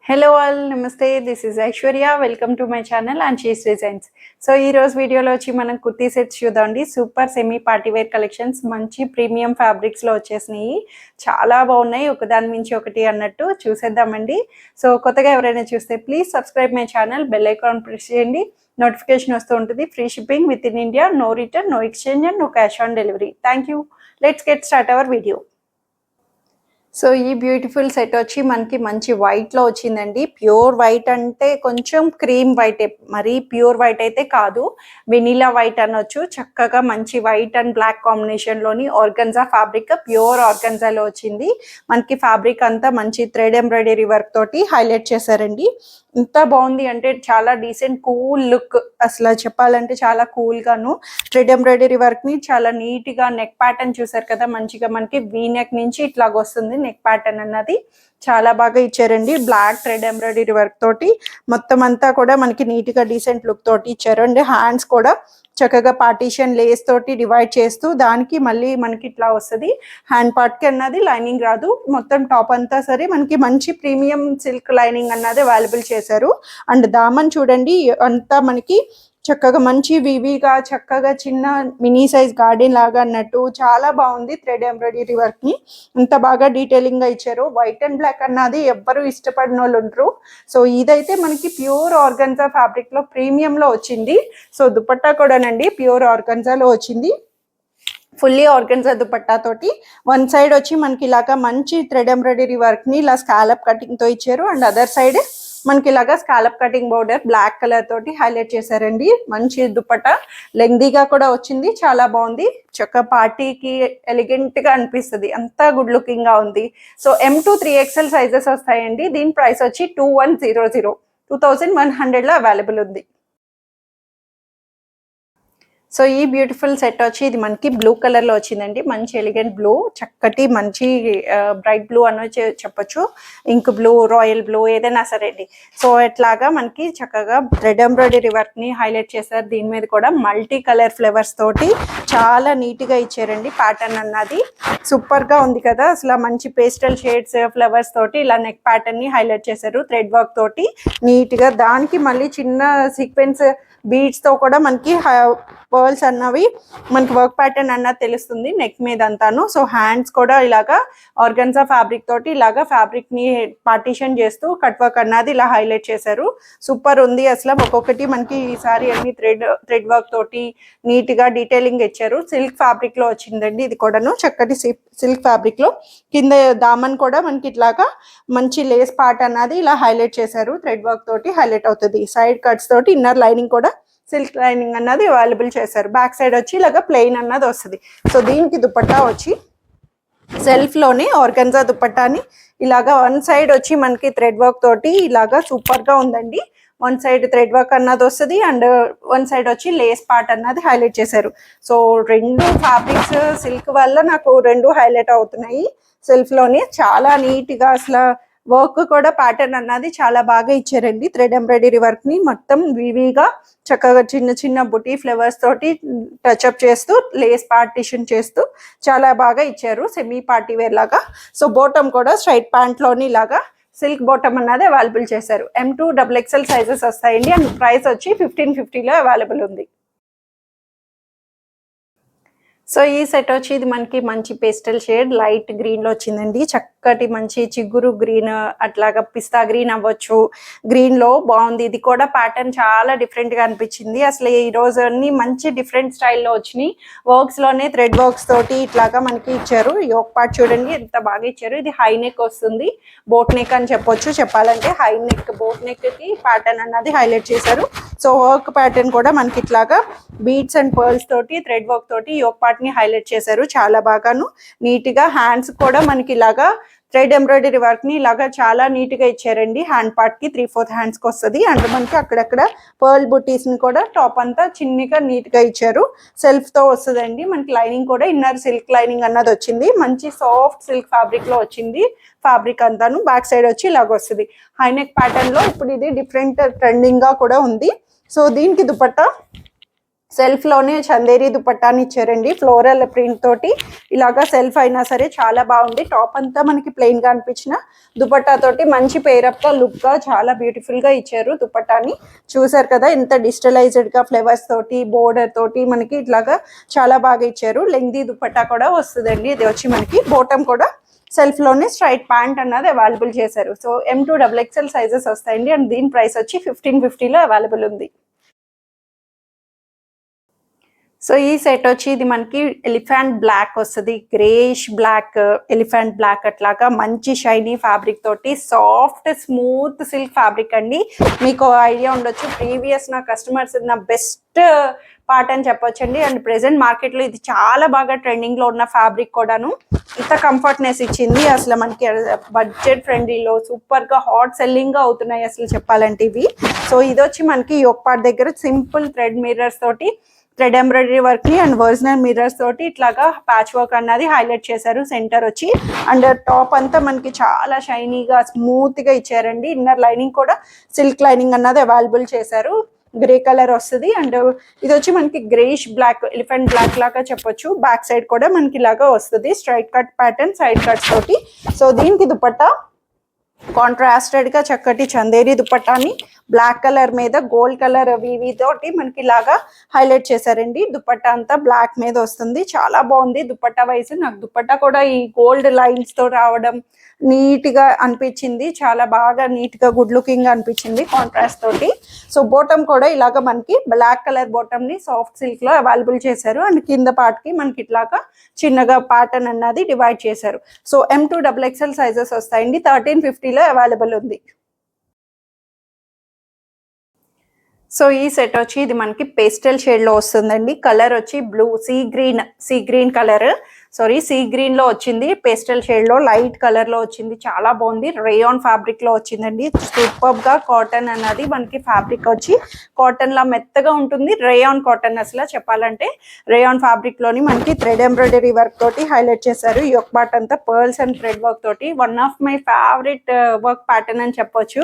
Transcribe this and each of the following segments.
Hello all నమస్తే, this is Aishwarya. Welcome to my channel and she's designs. So ఈ రోజు వీడియోలో వచ్చి మనం కుర్తీ సెట్స్ చూద్దామండి. Super semi party wear collections మంచి ప్రీమియం ఫ్యాబ్రిక్స్లో వచ్చేసినాయి. చాలా బాగున్నాయి, ఒకదాని మించి ఒకటి అన్నట్టు. చూసేద్దామండి. సో కొత్తగా ఎవరైనా చూస్తే please subscribe my channel, bell icon press చేయండి. నోటిఫికేషన్ వస్తూ ఉంటుంది. Free shipping within India, no return, no exchange and no cash on delivery. Thank you. Let's get start our video. So ఈ beautiful set వచ్చి మనకి మంచి వైట్లో వచ్చిందండి. Pure white అంటే కొంచెం క్రీమ్ వైట్, మరీ ప్యూర్ వైట్ అయితే కాదు, వెనీలా వైట్ అనొచ్చు. చక్కగా మంచి వైట్ అండ్ బ్లాక్ కాంబినేషన్లోని ఆర్గన్జా ఫ్యాబ్రిక్, ప్యూర్ ఆర్గన్జాలో వచ్చింది. మనకి ఫ్యాబ్రిక్ అంతా మంచి థ్రెడ్ ఎంబ్రాయిడరీ వర్క్ తోటి హైలైట్ చేశారండి. ఇంత బాగుంది అంటే చాలా డీసెంట్ కూల్ లుక్, అసలు చెప్పాలంటే చాలా కూల్గాను. థ్రెడ్ ఎంబ్రాయిడరీ వర్క్ని చాలా నీట్గా, నెక్ ప్యాటర్న్ చూసారు కదా, మంచిగా మనకి వీ నెక్ నుంచి ఇట్లాగ వస్తుంది నెక్ ప్యాటర్న్ అన్నది. చాలా బాగా ఇచ్చారండి. బ్లాక్ థ్రెడ్ ఎంబ్రాయిడరీ వర్క్ తోటి మొత్తం అంతా కూడా మనకి నీట్గా డీసెంట్ లుక్ తోటి ఇచ్చారు. అండ్ హ్యాండ్స్ కూడా చక్కగా పార్టీషన్ లేస్ తోటి డివైడ్ చేస్తూ దానికి మళ్ళీ మనకి ఇట్లా వస్తుంది. హ్యాండ్ పార్ట్కి అన్నది లైనింగ్ రాదు, మొత్తం టాప్ అంతా సరే మనకి మంచి ప్రీమియం సిల్క్ లైనింగ్ అన్నది అవైలబుల్ చేశారు. అండ్ దామన్ చూడండి, అంతా మనకి చక్కగా మంచి వివిగా చక్కగా చిన్న మినీ సైజ్ గార్డెన్ లాగా అన్నట్టు చాలా బాగుంది. థ్రెడ్ ఎంబ్రాయిడరీ వర్క్ ని ఇంత బాగా డీటెయిలింగ్ గా ఇచ్చారు. వైట్ అండ్ బ్లాక్ అన్నది ఎవ్వరు ఇష్టపడిన వాళ్ళు ఉంటారు. సో ఇదైతే మనకి ప్యూర్ ఆర్గన్జా ఫ్యాబ్రిక్ లో ప్రీమియం లో వచ్చింది. సో దుపట్టా కూడానండి ప్యూర్ ఆర్గన్జాలో వచ్చింది. ఫుల్లీ ఆర్గన్జా దుపట్టా తోటి వన్ సైడ్ వచ్చి మనకి ఇలాగా మంచి థ్రెడ్ ఎంబ్రాయిడరీ వర్క్ ని ఇలా స్కాలప్ కటింగ్ తో ఇచ్చారు. అండ్ అదర్ సైడ్ మనకి ఇలాగా scallop cutting border black colour తోటి హైలైట్ చేశారండి. మంచి దుపట్టా లెంగ్దీగా కూడా వచ్చింది, చాలా బాగుంది. చక్క పార్టీకి ఎలిగెంట్ గా అనిపిస్తుంది, అంతా గుడ్ లుకింగ్ గా ఉంది. సో M2 3XL సైజెస్ వస్తాయండి. దీని ప్రైస్ వచ్చి 2100 లో అవైలబుల్ ఉంది. సో ఈ బ్యూటిఫుల్ సెట్ వచ్చి ఇది మనకి బ్లూ కలర్ లో వచ్చిందండి. మంచి ఎలిగెంట్ బ్లూ, చక్కటి మంచి బ్రైట్ బ్లూ అని చెప్పొచ్చు, ఇంక్ బ్లూ, రాయల్ బ్లూ, ఏదైనా సరే అండి. సో ఎట్లాగా మనకి చక్కగా థ్రెడ్ ఎంబ్రాయిడరీ వర్క్ ని హైలైట్ చేశారు. దీని మీద కూడా మల్టీ కలర్ ఫ్లేవర్స్ తోటి చాలా నీట్ గా ఇచ్చారండి. ప్యాటర్న్ అన్నది సూపర్ గా ఉంది కదా, అసలు మంచి పేస్టల్ షేడ్స్ ఫ్లవర్స్ తోటి ఇలా నెక్ ప్యాటర్న్ ని హైలైట్ చేశారు. థ్రెడ్ వర్క్ తోటి నీట్ గా, దానికి మళ్ళీ చిన్న సీక్వెన్స్ బీడ్స్ తో కూడా మనకి పర్ల్స్ అన్నవి మనకి వర్క్ ప్యాటర్న్ అన్నది తెలుస్తుంది నెక్ మీద అంతాను. సో హ్యాండ్స్ కూడా ఇలాగా ఆర్గన్జా ఫ్యాబ్రిక్ తోటి ఇలాగా ఫ్యాబ్రిక్ ని పార్టీషన్ చేస్తూ కట్ వర్క్ అన్నది ఇలా హైలైట్ చేశారు. సూపర్ ఉంది అసలు. ఒక్కొక్కటి మనకి ఈసారి అన్ని థ్రెడ్ వర్క్ తోటి నీట్ గా డీటెయిలింగ్ ఇచ్చారు. సిల్క్ ఫ్యాబ్రిక్ లో వచ్చిందండి ఇది కూడాను, చక్కటి సిల్క్ ఫ్యాబ్రిక్ లో. కింద దామన్ కూడా మనకి ఇట్లాగా మంచి లేస్ పార్ట్ అన్నది ఇలా హైలైట్ చేశారు. థ్రెడ్ వర్క్ తోటి హైలైట్ అవుతుంది. సైడ్ కట్స్ తోటి ఇన్నర్ లైనింగ్ కూడా సిల్క్ లైనింగ్ అన్నది అవైలబుల్ చేశారు. బ్యాక్ సైడ్ వచ్చి ఇలాగా ప్లెయిన్ అన్నది వస్తుంది. సో దీనికి దుపట్టా వచ్చి సెల్ఫ్ లోనే ఆర్గన్జా దుపట్టాని ఇలాగా వన్ సైడ్ వచ్చి మనకి థ్రెడ్ వర్క్ తోటి ఇలాగా సూపర్ గా ఉందండి. వన్ సైడ్ థ్రెడ్ వర్క్ అన్నది వస్తుంది అండ్ వన్ సైడ్ వచ్చి లేస్ పార్ట్ అన్నది హైలైట్ చేశారు. సో రెండు ఫ్యాబ్రిక్స్ సిల్క్ వల్ల నాకు రెండు హైలైట్ అవుతున్నాయి. సెల్ఫ్ లోనే చాలా నీట్ గా అసలు వర్క్ కూడా ప్యాటర్న్ అన్నది చాలా బాగా ఇచ్చారండి. థ్రెడ్ ఎంబ్రాయిడరీ వర్క్ ని మొత్తం వివిగా చక్కగా చిన్న చిన్న బుటీ ఫ్లవర్స్ తోటి టచ్అప్ చేస్తూ లేస్ పార్టిషన్ చేస్తూ చాలా బాగా ఇచ్చారు, సెమీ పార్టీ వేర్ లాగా. సో బాటమ్ కూడా స్ట్రైట్ ప్యాంట్ లోని ఇలాగా సిల్క్ బాటమ్ అన్నది అవైలబుల్ చేశారు. M2 XXL సైజెస్ వస్తాయండి. అండ్ ప్రైస్ వచ్చి 1550 లో అవైలబుల్ ఉంది. సో ఈ సెట్ వచ్చి ఇది మనకి మంచి పేస్టల్ షేడ్ లైట్ గ్రీన్ లో వచ్చిందండి. చక్కటి మంచి చిగురు గ్రీన్, అట్లాగా పిస్తా గ్రీన్ అవ్వచ్చు, గ్రీన్ లో బాగుంది. ఇది కూడా ప్యాటర్న్ చాలా డిఫరెంట్ గా అనిపించింది. అసలు ఈ రోజు అన్ని మంచి డిఫరెంట్ స్టైల్లో వచ్చినాయి. వర్క్స్ లోనే థ్రెడ్ వర్క్స్ తోటి ఇట్లాగా మనకి ఇచ్చారు. యోక్ పార్ట్ చూడండి ఎంత బాగా ఇచ్చారు. ఇది హై నెక్ వస్తుంది, బోట్ నెక్ అని చెప్పొచ్చు. చెప్పాలంటే హై నెక్, బోట్ నెక్ కి ప్యాటర్న్ అన్నది హైలైట్ చేశారు. సో వర్క్ ప్యాటర్న్ కూడా మనకి ఇట్లాగా బీడ్స్ అండ్ పర్ల్స్ తోటి థ్రెడ్ వర్క్ తోటి యోక్ పార్ట్ ని హైలైట్ చేశారు. చాలా బాగాను నీట్ గా. హ్యాండ్స్ కూడా మనకి ఇలాగా థ్రెడ్ ఎంబ్రాయిడరీ వర్క్ ని ఇలాగా చాలా నీట్ గా ఇచ్చారండి. హ్యాండ్ పార్ట్ కి 3/4 హ్యాండ్స్ కి వస్తుంది. అండ్ మనకి అక్కడక్కడ పర్ల్ బుటీస్ ని కూడా టాప్ అంతా చిన్నగా నీట్ గా ఇచ్చారు. సెల్ఫ్ తో వస్తుందండి. మనకి లైనింగ్ కూడా ఇన్నర్ సిల్క్ లైనింగ్ అన్నది వచ్చింది. మంచి సాఫ్ట్ సిల్క్ ఫ్యాబ్రిక్ లో వచ్చింది ఫ్యాబ్రిక్ అంతాను. బ్యాక్ సైడ్ వచ్చి ఇలాగ వస్తుంది హైనెక్ ప్యాటర్న్ లో. ఇప్పుడు ఇది డిఫరెంట్ ట్రెండింగ్ గా కూడా ఉంది. సో దీనికి దుపట్టా సెల్ఫ్లోనే చందేరి దుపట్టాని ఇచ్చారండి, ఫ్లోరల్ ప్రింట్ తోటి. ఇలాగా సెల్ఫ్ అయినా సరే చాలా బాగుంది. టాప్ అంతా మనకి ప్లెయిన్గా అనిపించిన దుపట్టా తోటి మంచి పేరప్గా లుక్గా చాలా బ్యూటిఫుల్గా ఇచ్చారు దుపట్టాని. చూసారు కదా ఎంత డిజిటలైజ్డ్గా ఫ్లేవర్స్ తోటి బోర్డర్ తోటి మనకి ఇట్లాగా చాలా బాగా ఇచ్చారు. లెంగ్దీ దుపట్టా కూడా వస్తుందండి. ఇది వచ్చి మనకి బోటమ్ కూడా సెల్ఫ్లోనే స్ట్రైట్ ప్యాంట్ అన్నది అవైలబుల్ చేశారు. సో M2XXL సైజెస్ వస్తాయండి. అండ్ దీని ప్రైస్ వచ్చి 1550లో అవైలబుల్ ఉంది. సో ఈ సెట్ వచ్చి ఇది మనకి ఎలిఫెంట్ బ్లాక్ వస్తుంది, గ్రేష్ బ్లాక్, ఎలిఫెంట్ బ్లాక్ అట్లాగా మంచి షైనీ ఫ్యాబ్రిక్ తోటి సాఫ్ట్ స్మూత్ సిల్క్ ఫ్యాబ్రిక్ అండి. మీకు ఐడియా ఉండొచ్చు, ప్రీవియస్ నా కస్టమర్స్ నా బెస్ట్ పార్ట్ అని చెప్పొచ్చండి. అండ్ ప్రెసెంట్ మార్కెట్లో ఇది చాలా బాగా ట్రెండింగ్లో ఉన్న ఫ్యాబ్రిక్ కూడాను. ఇంత కంఫర్ట్నెస్ ఇచ్చింది. అసలు మనకి బడ్జెట్ ఫ్రెండ్లీలో సూపర్గా హాట్ సెల్లింగ్గా అవుతున్నాయి అసలు చెప్పాలంటే ఇవి. సో ఇది వచ్చి మనకి యోక్ పార్ట్ దగ్గర సింపుల్ థ్రెడ్ మిర్రర్స్ తోటి, థ్రెడ్ ఎంబ్రాయిడరీ వర్క్ ని అండ్ ఒరిజినల్ మిర్రర్స్ తోటి ఇట్లాగా ప్యాచ్ వర్క్ అన్నది హైలైట్ చేశారు. సెంటర్ వచ్చి అండ్ టాప్ అంతా మనకి చాలా షైనీగా స్మూత్ గా ఇచ్చారండి. ఇన్నర్ లైనింగ్ కూడా సిల్క్ లైనింగ్ అన్నది అవైలబుల్ చేశారు. గ్రే కలర్ వస్తుంది. అండ్ ఇది వచ్చి మనకి గ్రేష్ బ్లాక్, ఎలిఫెంట్ బ్లాక్ లాగా చెప్పొచ్చు. బ్యాక్ సైడ్ కూడా మనకి ఇలాగా వస్తుంది straight cut pattern side cuts తోటి. సో దీనికి దుపట్టా కాంట్రాస్టెడ్ గా చక్కటి చందేరి దుపట్టాని బ్లాక్ కలర్ మీద గోల్డ్ కలర్ వీవి తోటి మనకి ఇలాగా హైలైట్ చేశారండి. దుపట్టా అంతా బ్లాక్ మీద వస్తుంది. చాలా బాగుంది దుపట్టా వైజ్. నాకు దుపట్టా కూడా ఈ గోల్డ్ లైన్స్ తో రావడం నీట్ గా అనిపించింది. చాలా బాగా నీట్ గా గుడ్ లుకింగ్ గా అనిపించింది కాంట్రాస్ట్ తోటి. సో బోటమ్ కూడా ఇలాగా మనకి బ్లాక్ కలర్ బోటమ్ ని సాఫ్ట్ సిల్క్ లో అవైలబుల్ చేశారు. అండ్ కింద పార్ట్ కి మనకి ఇట్లాగా చిన్నగా ప్యాటర్న్ అన్నది డివైడ్ చేశారు. సో M2XXL సైజెస్ వస్తాయండి. 1350లో అవైలబుల్ ఉంది. సో ఈ సెట్ వచ్చి ఇది మనకి పేస్టల్ షేడ్ లో వస్తుందండి. కలర్ వచ్చి blue sea green colour, sea green లో వచ్చింది. పేస్టల్ షేడ్ లో లైట్ కలర్ లో వచ్చింది. చాలా బాగుంది. రేయాన్ ఫ్యాబ్రిక్ లో వచ్చిందండి. సూపర్ గా కాటన్ అన్నది మనకి ఫ్యాబ్రిక్ వచ్చి కాటన్ లా మెత్తగా ఉంటుంది. రేయాన్ కాటన్ అసలు చెప్పాలంటే రేయాన్ ఫ్యాబ్రిక్ లోని మనకి థ్రెడ్ ఎంబ్రాయిడరీ వర్క్ తోటి హైలైట్ చేశారు. యోక్ పార్ట్ అంతా పర్ల్స్ అండ్ థ్రెడ్ వర్క్ తోటి. One of my favourite work pattern అని చెప్పొచ్చు.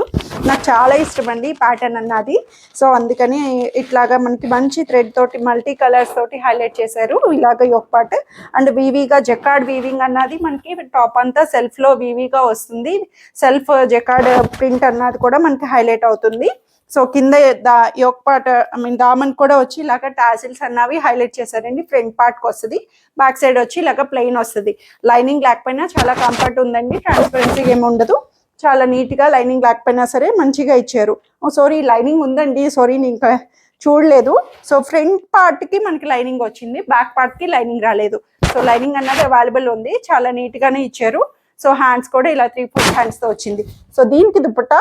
నాకు చాలా ఇష్టం అండి ఈ ప్యాటర్న్ అన్నది. సో అందుకని ఇట్లాగా మనకి మంచి థ్రెడ్ తోటి మల్టీ కలర్స్ తోటి హైలైట్ చేశారు ఇలాగ యోక్ పార్ట్. అండ్ వీవీగా జకార్డ్ వీవింగ్ అన్నది మనకి టాప్ అంతా సెల్ఫ్ లో వీవీగా వస్తుంది. సెల్ఫ్ జకార్డ్ ప్రింట్ అన్నది కూడా మనకి హైలైట్ అవుతుంది. సో కింద యోక్ పార్ట్ దామన్ కూడా వచ్చి ఇలాగ టాజిల్స్ అన్నవి హైలైట్ చేశారండి. ఫ్రంట్ పార్ట్ కి వస్తుంది. బ్యాక్ సైడ్ వచ్చి ఇలాగ ప్లెయిన్ వస్తుంది. లైనింగ్ లేకపోయినా చాలా కంఫర్ట్ ఉందండి. ట్రాన్స్పరెన్సీ ఏమి ఉండదు. చాలా నీట్ గా లైనింగ్ లేకపోయినా సరే మంచిగా ఇచ్చారు. సారీ లైనింగ్ ఉందండి, సారీ నేను ఇంకా చూడలేదు. సో ఫ్రంట్ పార్ట్ కి మనకి లైనింగ్ వచ్చింది, బ్యాక్ పార్ట్ కి లైనింగ్ రాలేదు. సో లైనింగ్ అన్నది అవైలబుల్ ఉంది. చాలా నీట్ గానే ఇచ్చారు. సో హ్యాండ్స్ కూడా ఇలా 3/4 హ్యాండ్స్ తో వచ్చింది. సో దీనికి దుపట్టా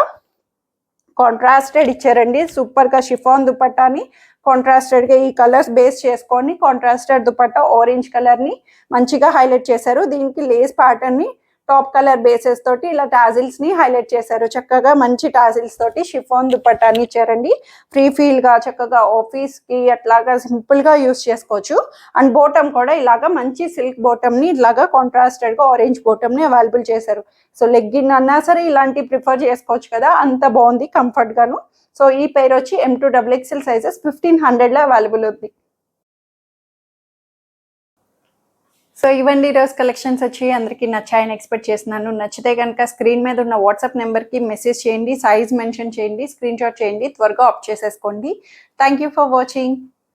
కాంట్రాస్టెడ్ ఇచ్చారండి. సూపర్ గా షిఫాన్ దుపట్టాని కాంట్రాస్టెడ్ గా ఈ కలర్స్ బేస్ చేసుకొని కాంట్రాస్టెడ్ దుపట్టా ఆరెంజ్ కలర్ ని మంచిగా హైలైట్ చేశారు. దీనికి లేస్ ప్యాటర్న్ ని టాప్ కలర్ బేసెస్ తోటి ఇలా టాజిల్స్ ని హైలైట్ చేశారు. చక్కగా మంచి టాజిల్స్ తోటి షిఫాన్ దుపట్టాని ఇచ్చారండి. ఫ్రీ ఫీల్ గా చక్కగా ఆఫీస్ కి అట్లాగా సింపుల్ గా యూస్ చేసుకోవచ్చు. అండ్ బోటమ్ కూడా ఇలాగా మంచి సిల్క్ బోటమ్ ని ఇలాగా కాంట్రాస్టెడ్ గా ఆరెంజ్ బోటమ్ ని అవైలబుల్ చేశారు. సో లెగ్గిన్ అన్నా సరే ఇలాంటి ప్రిఫర్ చేసుకోవచ్చు కదా, అంత బాగుంది కంఫర్ట్ గాను. సో ఈ పేరు వచ్చి M2XXL సైజెస్ 1500లో అవైలబుల్ ఉంది. సో ఇవ్వండి ఈరోజు కలెక్షన్స్ వచ్చి అందరికీ నచ్చాయని ఎక్స్పెక్ట్ చేస్తున్నాను. నచ్చితే కనుక స్క్రీన్ మీద ఉన్న వాట్సాప్ నెంబర్కి మెసేజ్ చేయండి, సైజ్ మెన్షన్ చేయండి, స్క్రీన్ షాట్ చేయండి, త్వరగా ఆప్ చేసేసుకోండి. Thank you for watching.